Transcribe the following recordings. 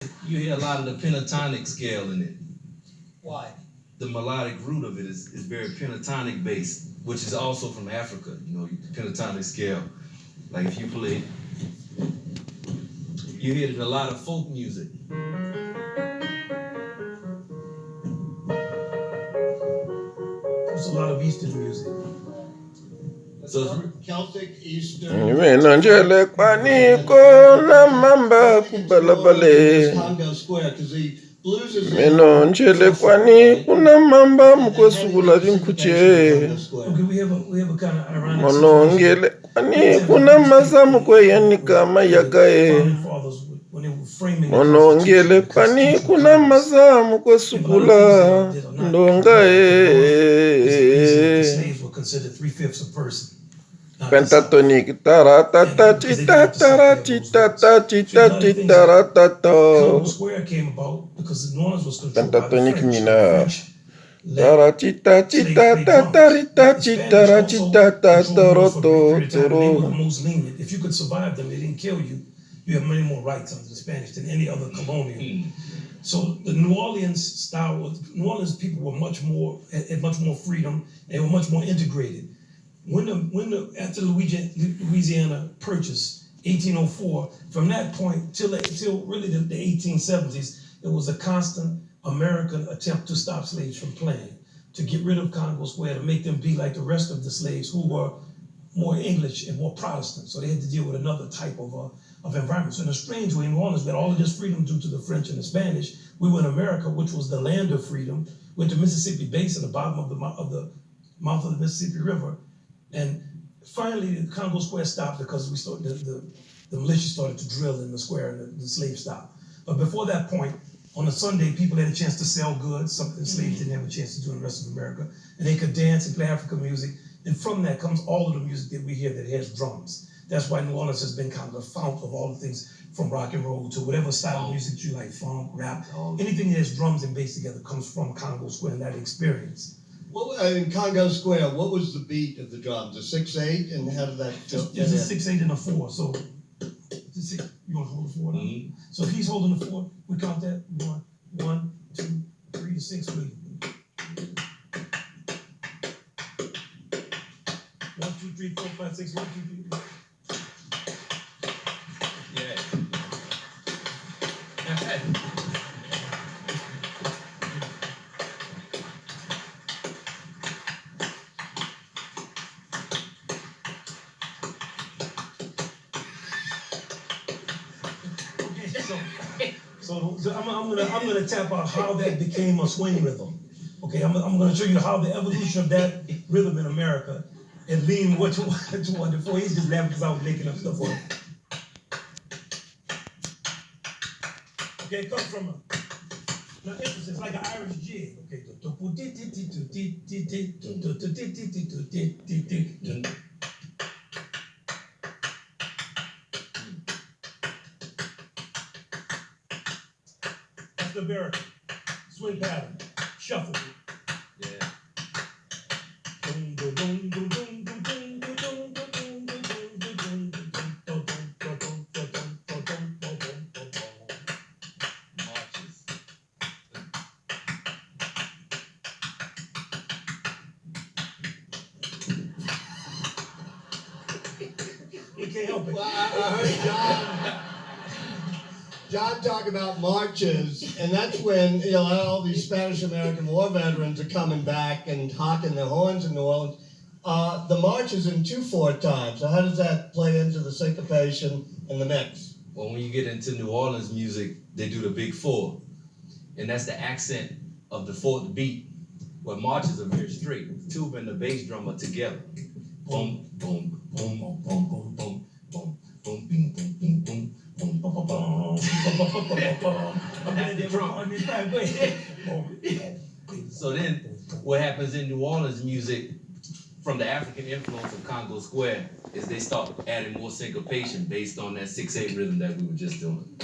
You hear a lot of the pentatonic scale in it. Why? The melodic root of it is very pentatonic based, which is also from Africa. You know, the pentatonic scale. Like if you play, you hear it in a lot of folk music. There's a lot of Eastern music. So it's Celtic, Eastern. Minonjele kwaniko na mamba kubalabale. Congo Square, because the blues is Minonjele kwaniku na mamba mkwesula vinkuche. Okay, we have a kind of ironic Monongele kwaniku na maza mkweyanika mayagae. When they were framing Monongele kwaniku na maza mkwesukula ndongae. slaves were considered 3/5 a person. Pentatonic taratata. Congo Square came about because New Orleans was controlled by the Pentatonic French. mineur. Most lenient. If you could survive them, they didn't kill you. You have many more rights under the Spanish than any other colonial. So the New Orleans style was, New Orleans people were had much more freedom. They were much more integrated. After the Louisiana Purchase, 1804, from that point till really the 1870s, it was a constant American attempt to stop slaves from playing, to get rid of Congo Square, to make them be like the rest of the slaves who were more English and more Protestant. So they had to deal with another type of environment. So in a strange way, New Orleans got all of this freedom due to the French and the Spanish. We were in America, which was the land of freedom, with the Mississippi Basin, the bottom of the mouth of the Mississippi River. And finally, the Congo Square stopped because the militia started to drill in the square and the slaves stopped. But before that point, on a Sunday, people had a chance to sell goods, something slaves didn't have a chance to do in the rest of America. And they could dance and play African music. And from that comes all of the music that we hear that has drums. That's why New Orleans has been kind of the fount of all the things from rock and roll to whatever style of music you like, funk, rap. Anything that has drums and bass together comes from Congo Square and that experience. Well, in Congo Square, what was the beat of the drums? A 6/8, and how did that fit It's a in? 6/8 and a 4. So you want to hold the 4 now? So if he's holding the 4, we count that 1, 2, 3 to 6. 1, 2, 3, 4, 5, 6. 1, 2, 3. yeah. So I'm gonna tap out how that became a swing rhythm. Okay, I'm gonna show you how the evolution of that rhythm in America and lean what you want before. He's just laughing because I was making up stuff for him. Okay, it comes from now emphasis like an Irish jig. Okay. That's the barricade. Swing pattern. Shuffle. Yeah. Marches. You can't help it. Well, I heard John talk about marches, and that's when all these Spanish-American war veterans are coming back and honking their horns in New Orleans. The march is in 2/4 time. So how does that play into the syncopation and the mix? Well, when you get into New Orleans music, they do the big 4, and that's the accent of the 4th beat. Where marches are very straight. The tuba and the bass drum are together. Boom, boom, boom, boom, boom, boom, boom, boom, boom, bing, boom, bing, boom, boom, boom, boom, boom. So then, what happens in New Orleans music from the African influence of Congo Square is they start adding more syncopation based on that 6/8 rhythm that we were just doing.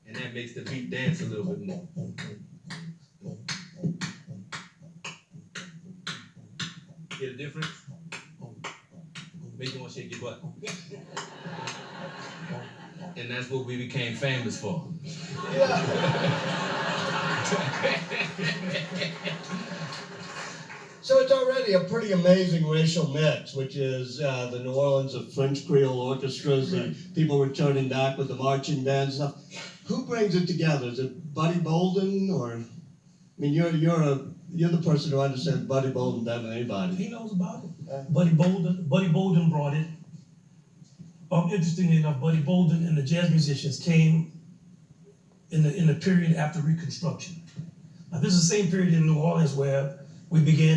And that makes the beat dance a little bit more. Get a difference? Make you want to shake your butt. And that's what we became famous for. Yeah. So it's already a pretty amazing racial mix, which is the New Orleans of French Creole orchestras, the people returning back with the marching bands and stuff. Who brings it together? Is it Buddy Bolden, or I mean, you're the person who understands Buddy Bolden better than anybody. He knows about it. Buddy Bolden brought it. Interestingly enough, Buddy Bolden and the jazz musicians came in the period after Reconstruction. Now, this is the same period in New Orleans where we began